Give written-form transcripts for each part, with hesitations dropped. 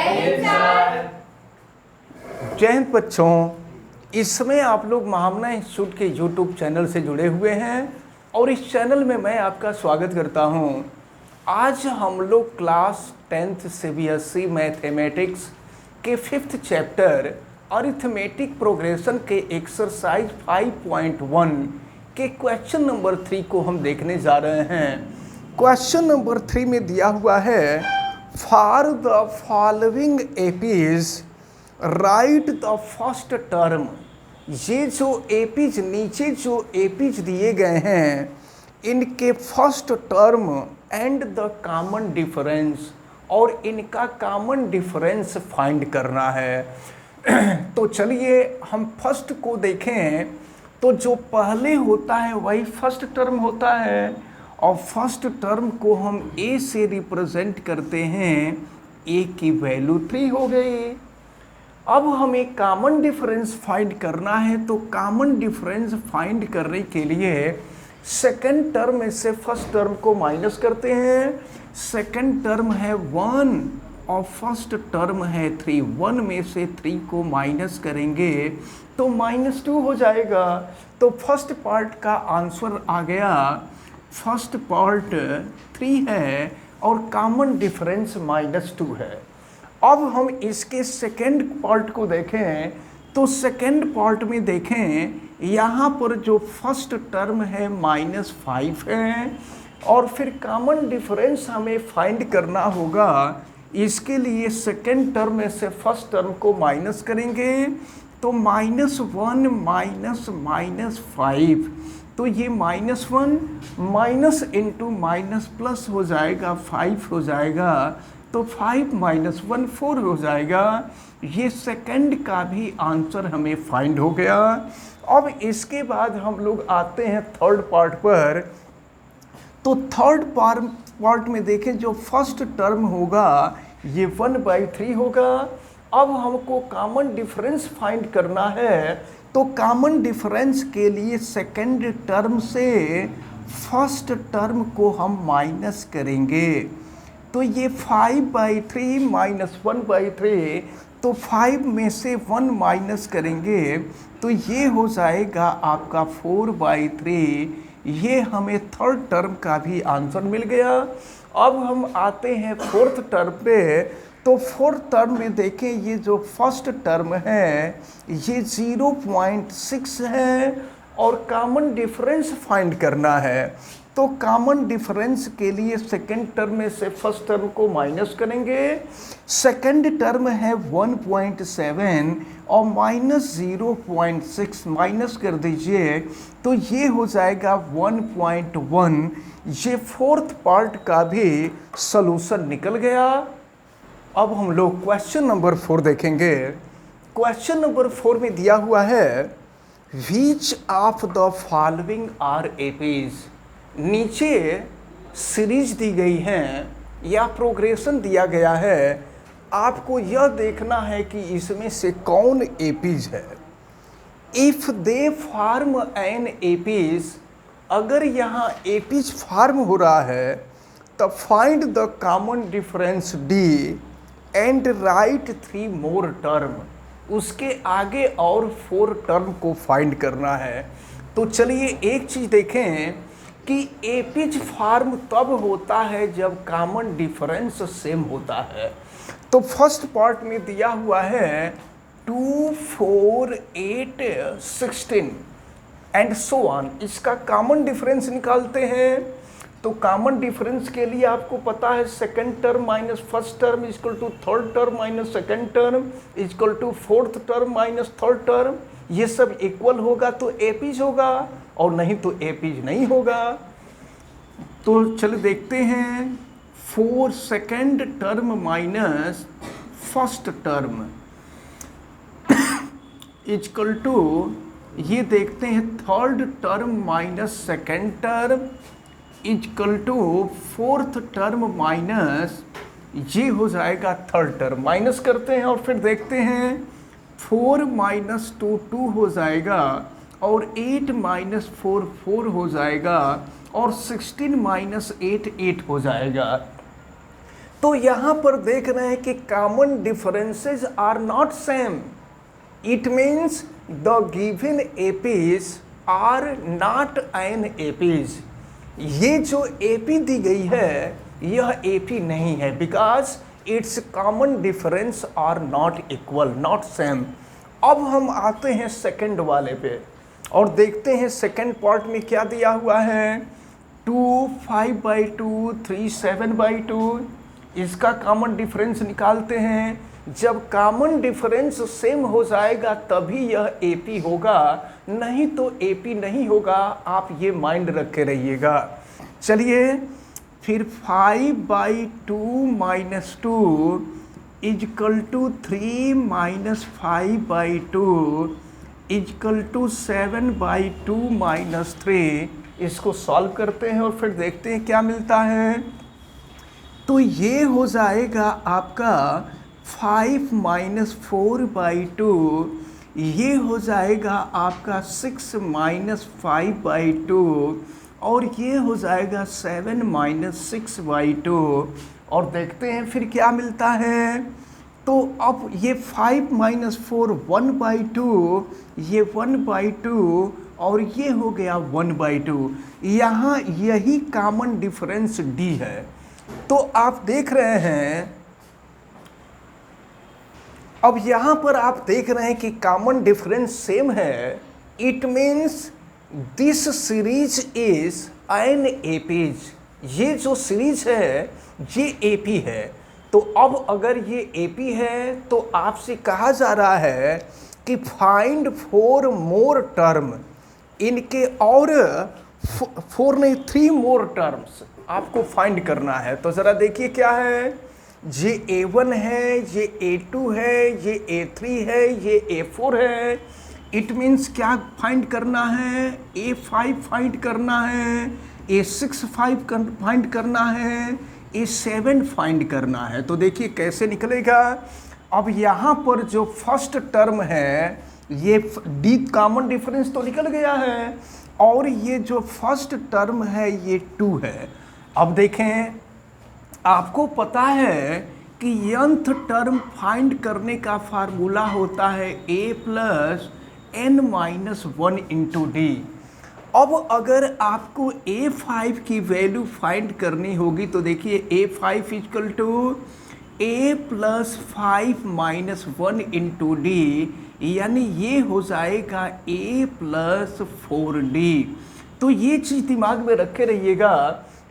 जय हिंद बच्चों, इस समय आप लोग महामना इंस्टीट्यूट के यूट्यूब चैनल से जुड़े हुए हैं और इस चैनल में मैं आपका स्वागत करता हूं। आज हम लोग क्लास 10th CBSE मैथमेटिक्स के 5th चैप्टर अरिथमेटिक प्रोग्रेशन के एक्सरसाइज 5.1 के क्वेश्चन नंबर 3 को हम देखने जा रहे हैं। क्वेश्चन नंबर 3 में दिया हुआ है, for the following APs right the first term. ये जो एपीज नीचे जो एपीज दिए गए हैं इनके first term and the common difference, और इनका कॉमन डिफरेंस फाइंड करना है। तो चलिए हम फर्स्ट को देखें। तो जो पहले होता है वही फर्स्ट टर्म होता है और फर्स्ट टर्म को हम ए से रिप्रेजेंट करते हैं। ए की वैल्यू 3 हो गई। अब हमें कॉमन डिफरेंस फाइंड करना है। तो कॉमन डिफरेंस फाइंड करने के लिए सेकंड टर्म में से फर्स्ट टर्म को माइनस करते हैं। सेकंड टर्म है 1 और फर्स्ट टर्म है 3। 1 में से 3 को माइनस करेंगे तो -2 हो जाएगा। तो फर्स्ट पार्ट का आंसर आ गया। फर्स्ट पार्ट 3 है और कॉमन डिफरेंस -2 है। अब हम इसके सेकेंड पार्ट को देखें तो सेकेंड पार्ट में देखें, यहाँ पर जो फर्स्ट टर्म है -5 है और फिर कॉमन डिफरेंस हमें फाइंड करना होगा। इसके लिए सेकेंड टर्म में से फर्स्ट टर्म को माइनस करेंगे तो -1 माइनस -5, तो ये -1 माइनस इंटू माइनस प्लस हो जाएगा, 5 हो जाएगा। तो 5 - 1 4 हो जाएगा। ये सेकंड का भी आंसर हमें फाइंड हो गया। अब इसके बाद हम लोग आते हैं थर्ड पार्ट पर। तो थर्ड पार्ट में देखें, जो फर्स्ट टर्म होगा ये 1/3 होगा। अब हमको कॉमन डिफरेंस फाइंड करना है। तो कॉमन डिफरेंस के लिए सेकंड टर्म से फर्स्ट टर्म को हम माइनस करेंगे। तो ये 5/3 माइनस 1/3, तो 5 में से 1 माइनस करेंगे तो ये हो जाएगा आपका 4/3। ये हमें थर्ड टर्म का भी आंसर मिल गया। अब हम आते हैं फोर्थ टर्म पे। तो फोर्थ टर्म में देखें, ये जो फर्स्ट टर्म है ये 0.6 है और कॉमन डिफरेंस फाइंड करना है। तो कॉमन डिफरेंस के लिए सेकंड टर्म में से फर्स्ट टर्म को माइनस करेंगे। सेकंड टर्म है 1.7 और -0.6 माइनस कर दीजिए तो ये हो जाएगा 1.1। ये फोर्थ पार्ट का भी सॉल्यूशन निकल गया। अब हम लोग क्वेश्चन नंबर 4 देखेंगे। क्वेश्चन नंबर 4 में दिया हुआ है, which of the following are APs. नीचे सीरीज दी गई हैं या प्रोग्रेशन दिया गया है। आपको यह देखना है कि इसमें से कौन एपीज है। If they form an APs, अगर यहाँ एपीज फार्म हो रहा है तब find the common difference D and write 3 more term. उसके आगे और 4 टर्म को फाइंड करना है। तो चलिए एक चीज़ देखें कि एपीज फार्म तब होता है जब कॉमन डिफरेंस सेम होता है। तो फर्स्ट पार्ट में दिया हुआ है 2 4 8 16 एंड सो ऑन। इसका कॉमन डिफरेंस निकालते हैं। तो कॉमन डिफरेंस के लिए आपको पता है second term minus first term equal to third term minus second term equal to fourth term minus third term. ये सब इक्वल होगा तो एपीज होगा और नहीं तो एपीज नहीं होगा। तो चलो देखते हैं। 4 second term minus first term equal to, ये देखते हैं third term minus second term equal to fourth term minus, ये हो जाएगा थर्ड टर्म। माइनस करते हैं और फिर देखते हैं 4 - 2 2 हो जाएगा और 8 - 4 4 हो जाएगा और 16 - 8 8 हो जाएगा। तो यहाँ पर देख रहे हैं कि common differences are not same, it means the given APs are not an APs. ये जो एपी दी गई है यह एपी नहीं है, because it's common difference are not equal, not same. अब हम आते हैं सेकंड वाले पे और देखते हैं सेकंड पार्ट में क्या दिया हुआ है। 2 5/2 3 7/2, इसका कॉमन डिफरेंस निकालते हैं। जब कॉमन डिफरेंस सेम हो जाएगा तभी यह एपी होगा, नहीं तो एपी नहीं होगा। आप ये माइंड रखे रहिएगा। चलिए फिर 5/2 - 2 = 3 - 5/2 = 7/2 - 3। इसको सॉल्व करते हैं और फिर देखते हैं क्या मिलता है। तो ये हो जाएगा आपका 5 - 4/2, ये हो जाएगा आपका 6 - 5/2 और ये हो जाएगा 7 - 6/2। और देखते हैं फिर क्या मिलता है। तो अब ये 5 - 4 1/2, ये 1/2 और ये हो गया 1/2। यहाँ यही कॉमन डिफरेंस डी है। तो आप देख रहे हैं, अब यहाँ पर आप देख रहे हैं कि कॉमन डिफरेंस सेम है। It means this series is N APs. ये जो सीरीज है ये एपी है। तो अब अगर ये एपी है तो आपसे कहा जा रहा है कि फाइंड 4 मोर टर्म, इनके और 4 नहीं 3 मोर टर्म्स आपको फाइंड करना है। तो ज़रा देखिए क्या है। ये A1 है, ये A2 है, ये A3 है, ये A4 है। इट मीन्स क्या फाइंड करना है, A5 फाइंड करना है, A6 फाइंड करना है, A7 फाइंड करना है। तो देखिए कैसे निकलेगा। अब यहाँ पर जो फर्स्ट टर्म है ये डी कॉमन डिफरेंस तो निकल गया है और ये जो फर्स्ट टर्म है ये 2 है। अब देखें, आपको पता है कि nth टर्म फाइंड करने का फार्मूला होता है a + n - 1 × d। अब अगर आपको A5 की वैल्यू फाइंड करनी होगी तो देखिए A5 = a + 5 - 1 × d, यानी ये हो जाएगा a + 4d। तो ये चीज़ दिमाग में रखे रहिएगा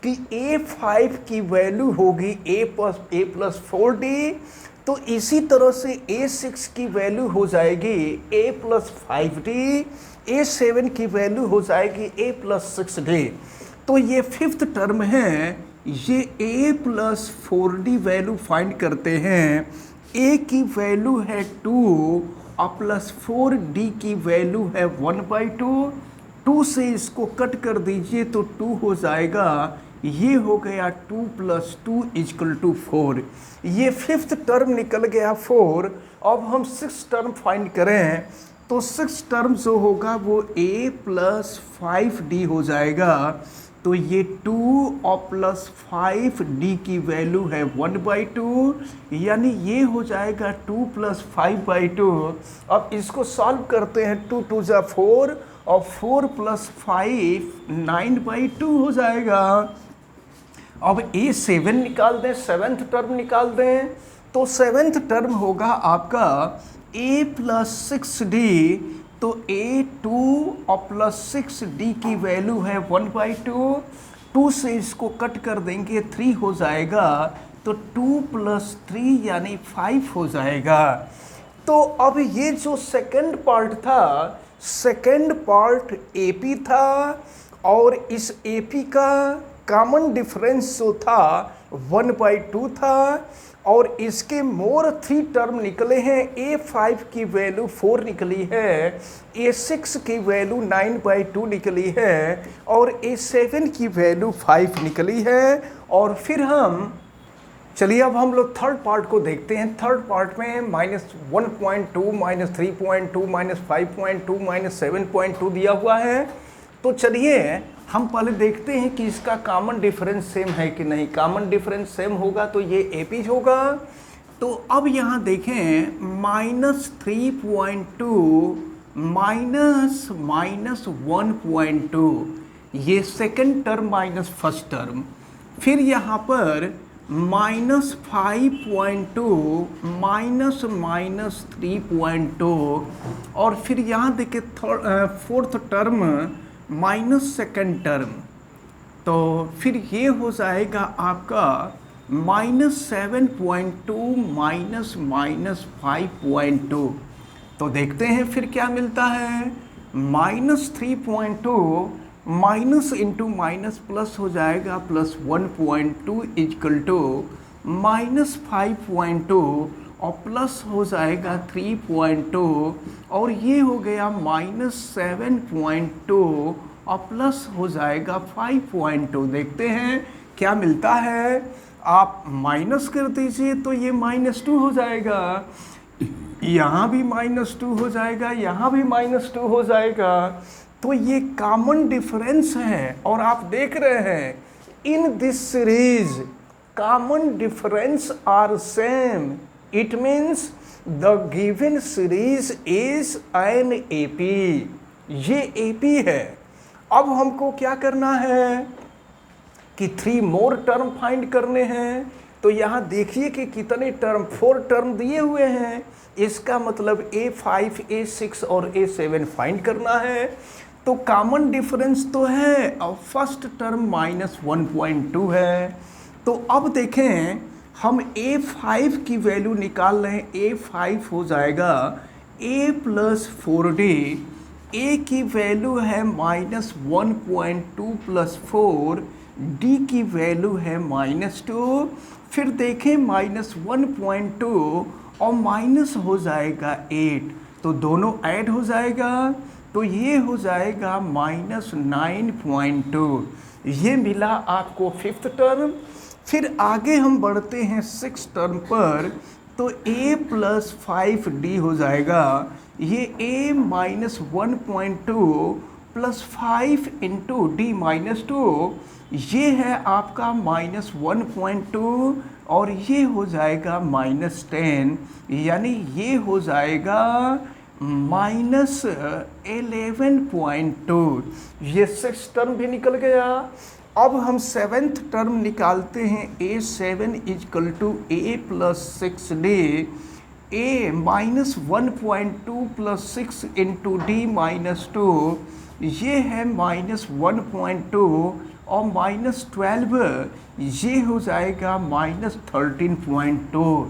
कि A5 की वैल्यू होगी a + 4d। तो इसी तरह से A6 की वैल्यू हो जाएगी a + 5d, A7 की वैल्यू हो जाएगी a + 6d। तो ये फिफ्थ टर्म है, ये a + 4d वैल्यू फाइंड करते हैं। a की वैल्यू है 2 और प्लस 4d की वैल्यू है 1/2। 2 से इसको कट कर दीजिए तो 2 हो जाएगा। ये हो गया 2 + 2 = 4। ये फिफ्थ टर्म निकल गया 4। अब हम 6 टर्म फाइंड करें तो 6 टर्म जो होगा वो a + 5d हो जाएगा। तो ये 2 और प्लस 5d की वैल्यू है 1/2, यानी ये हो जाएगा 2 + 5/2। अब इसको सॉल्व करते हैं। 2 × 2 = 4 और 4 + 5 9/2 हो जाएगा। अब A7 निकाल दें, 7th टर्म निकाल दें। तो 7th टर्म होगा आपका a + 6d। तो a2 और प्लस 6d की वैल्यू है 1/2। 2 से इसको कट कर देंगे 3 हो जाएगा। तो 2 + 3 यानी 5 हो जाएगा। तो अब ये जो सेकंड पार्ट था, सेकंड पार्ट AP था और इस AP का कॉमन डिफरेंस जो था 1/2 था और इसके मोर 3 टर्म निकले हैं। A5 की वैल्यू 4 निकली है, A6 की वैल्यू 9/2 निकली है और A7 की वैल्यू 5 निकली है। और फिर हम चलिए अब हम लोग थर्ड पार्ट को देखते हैं। थर्ड पार्ट में -1.2 -3.2 -5.2 -7.2 दिया हुआ है। तो चलिए हम पहले देखते हैं कि इसका कॉमन डिफरेंस सेम है कि नहीं। कॉमन डिफरेंस सेम होगा तो ये AP होगा। तो अब यहाँ देखें -3.2 माइनस 1.2, ये second term minus first term. फिर यहाँ पर -5.2 माइनस 3.2, और फिर यहाँ देखिए fourth term minus second term. तो फिर ये हो जाएगा आपका -7.2 माइनस 5.2। तो देखते हैं फिर क्या मिलता है। -3.2 माइनस इंटू माइनस प्लस हो जाएगा +1.2 इक्वल टू -5.2 और प्लस हो जाएगा 3.2, और ये हो गया -7.2 और प्लस हो जाएगा 5.2। देखते हैं क्या मिलता है। आप माइनस कर दीजिए तो ये -2 हो जाएगा, यहाँ भी -2 हो जाएगा, यहाँ भी -2 हो जाएगा। तो ये कॉमन डिफरेंस है। और आप देख रहे हैं in this series common difference are same, it means the given series is an AP। ये AP है। अब हमको क्या करना है कि 3 मोर टर्म फाइंड करने हैं। तो यहाँ देखिए कि कितने टर्म, 4 टर्म दिए हुए हैं। इसका मतलब A5, A6 और A7 फाइंड करना है। तो कॉमन डिफरेंस तो है और फर्स्ट टर्म -1.2 है। तो अब देखें हम A5 की वैल्यू निकाल रहे हैं। A5 हो जाएगा A + 4D। A की वैल्यू है -1.2 + 4, D की वैल्यू है -2। फिर देखें -1.2 और माइनस हो जाएगा 8, तो दोनों ऐड हो जाएगा। तो ये हो जाएगा -9.2। ये मिला आपको 5th टर्म। फिर आगे हम बढ़ते हैं 6th टर्म पर। तो A + 5D हो जाएगा। ये A - 1.2 + 5 × D - 2, ये है आपका -1.2, और ये हो जाएगा -10, यानी ये हो जाएगा -11.2। ये 6th टर्म भी निकल गया। अब हम 7th टर्म निकालते हैं। A7 = A + 6D। A - 1.2 + 6 × D - 2, ये है -1.2 और -12, ये हो जाएगा -13.2।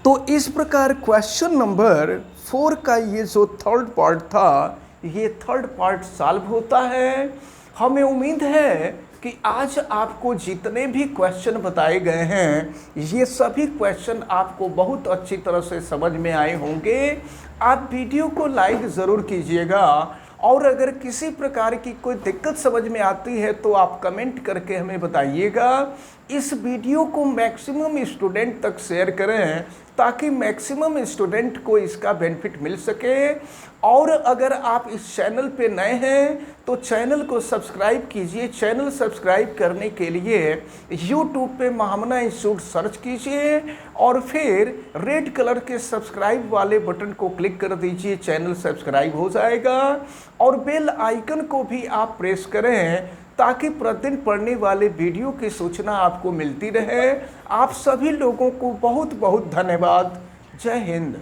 तो इस प्रकार क्वेश्चन नंबर 4 का ये जो 3rd पार्ट था, ये 3rd पार्ट सॉल्व होता है। हमें उम्मीद है कि आज आपको जितने भी क्वेश्चन बताए गए हैं, ये सभी क्वेश्चन आपको बहुत अच्छी तरह से समझ में आए होंगे। आप वीडियो को लाइक ज़रूर कीजिएगा, और अगर किसी प्रकार की कोई दिक्कत समझ में आती है तो आप कमेंट करके हमें बताइएगा। इस वीडियो को मैक्सिमम स्टूडेंट तक शेयर करें ताकि मैक्सिमम स्टूडेंट को इसका बेनिफिट मिल सके। और अगर आप इस चैनल पे नए हैं तो चैनल को सब्सक्राइब कीजिए। चैनल सब्सक्राइब करने के लिए YouTube पे महामना इंस्टीट्यूट सर्च कीजिए और फिर रेड कलर के सब्सक्राइब वाले बटन को क्लिक कर दीजिए। चैनल सब्सक्राइब हो जाएगा, और बेल आइकन को भी आप प्रेस करें ताकि प्रतिदिन पढ़ने वाले वीडियो की सूचना आपको मिलती रहे। आप सभी लोगों को बहुत बहुत धन्यवाद। जय हिंद।